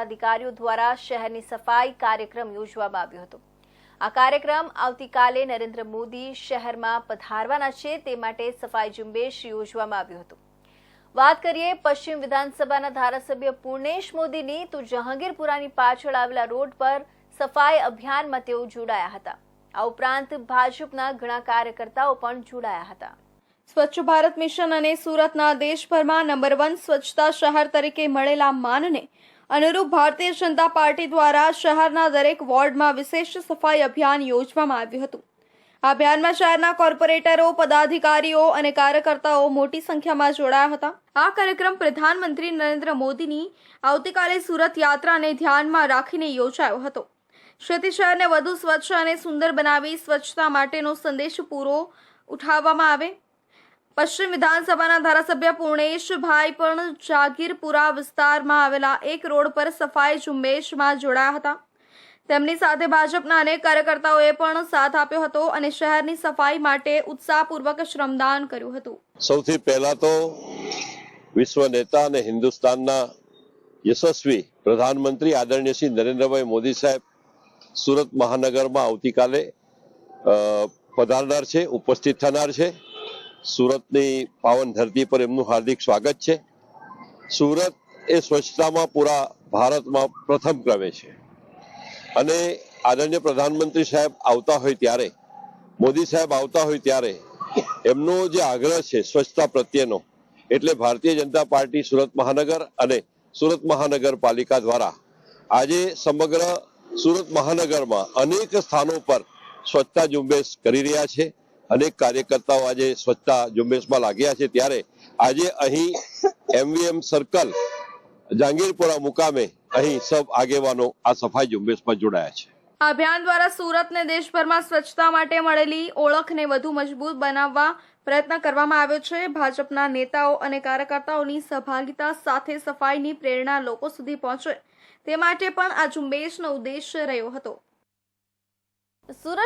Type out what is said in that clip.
પદાધિકારીઓ દ્વારા શહેરની સફાઈ કાર્યક્રમ યોજવામાં આવ્યો હતો। આ કાર્યક્રમ આવતીકાલે નરેન્દ્ર મોદી શહેરમાં પધારવાના છે તે માટે સફાઈ ઝુંબેશ યોજવામાં આવ્યું હતું। વાત કરીએ પશ્ચિમ વિધાનસભાના ધારાસભ્ય પૂર્ણેશ મોદીની તો જહાંગીરપુરાની પાછળ આવેલા રોડ પર સફાઈ અભિયાનમાં તેઓ જોડાયા હતા। આ ઉપરાંત ભાજપના ઘણા કાર્યકર્તાઓ પણ જોડાયા હતા। સ્વચ્છ ભારત મિશન અને સુરતના દેશભરમાં નંબર 1 સ્વચ્છતા શહેર તરીકે મળેલા માનને અનુરૂપ ભારતીય જનતા પાર્ટી દ્વારા શહેરના દરેક વોર્ડમાં વિશેષ સફાઈ અભિયાન યોજવામાં આવ્યું હતું। આ અભિયાનમાં શહેરના કોર્પોરેટરો, પદાધિકારીઓ અને કાર્યકર્તાઓ મોટી સંખ્યામાં જોડાયા હતા। આ કાર્યક્રમ પ્રધાનમંત્રી નરેન્દ્ર મોદીની આવતીકાલે સુરત યાત્રાને ધ્યાનમાં રાખીને યોજાયો હતો। જેથી શહેરને વધુ સ્વચ્છ અને સુંદર બનાવી સ્વચ્છતા માટેનો સંદેશ પૂરો ઉઠાવવામાં આવે। પશ્ચિમ વિધાનસભાના ધારાસભ્ય પૂર્ણેશભાઈ પણ જાગીરપુરા વિસ્તારમાં આવેલા એક રોડ પર સફાઈ ઝુંબેશમાં જોડાયા હતા। તેમની સાથે ભાજપના અનેક કાર્યકર્તાઓએ પણ સાથ આપ્યો હતો અને શહેરની સફાઈ માટે ઉત્સાહપૂર્વક શ્રમદાન કર્યું હતું। સૌથી પહેલા તો વિશ્વ નેતા અને હિન્દુસ્તાનના યશસ્વી પ્રધાનમંત્રી આદરણીય શ્રી નરેન્દ્રભાઈ મોદી સાહેબ સુરત મહાનગરમાં આવતીકાલે પધારનાર છે, ઉપસ્થિત થનાર છે। સુરતની પાવન ધરતી પર એમનું હાર્દિક સ્વાગત છે। સુરત એ સ્વચ્છતામાં પૂરા ભારતમાં પ્રથમ ક્રમે છે અને આદરણીય પ્રધાનમંત્રી સાહેબ આવતા હોય ત્યારે, મોદી સાહેબ આવતા હોય ત્યારે એમનો જે આગ્રહ છે સ્વચ્છતા પ્રત્યેનો, એટલે ભારતીય જનતા પાર્ટી સુરત મહાનગર અને સુરત મહાનગરપાલિકા દ્વારા આજે સમગ્ર સુરત મહાનગરમાં અનેક સ્થાનો પર સ્વચ્છતા ઝુંબેશ કરી રહ્યા છે। અનેક કાર્યકર્તાઓ આજે સ્વચ્છતા ઝુંબેશમાં લાગ્યા છે। ત્યારે આજે અહીં MVM સર્કલ જહાંગીરપુરા મુકામે અહીં સબ આગેવાનો આ સફાઈ ઝુંબેશમાં જોડાયા છે। આ અભિયાન દ્વારા સુરતને દેશભરમાં સ્વચ્છતા માટે મળેલી ઓળખને વધુ મજબૂત બનાવવા પ્રયત્ન કરવામાં આવ્યો છે। ભાજપના નેતાઓ અને કાર્યકર્તાઓની સહભાગિતા સાથે સફાઈની પ્રેરણા લોકો સુધી પહોંચે તે માટે પણ આ ઝુંબેશનો ઉદ્દેશ્ય રહ્યો હતો। સુરત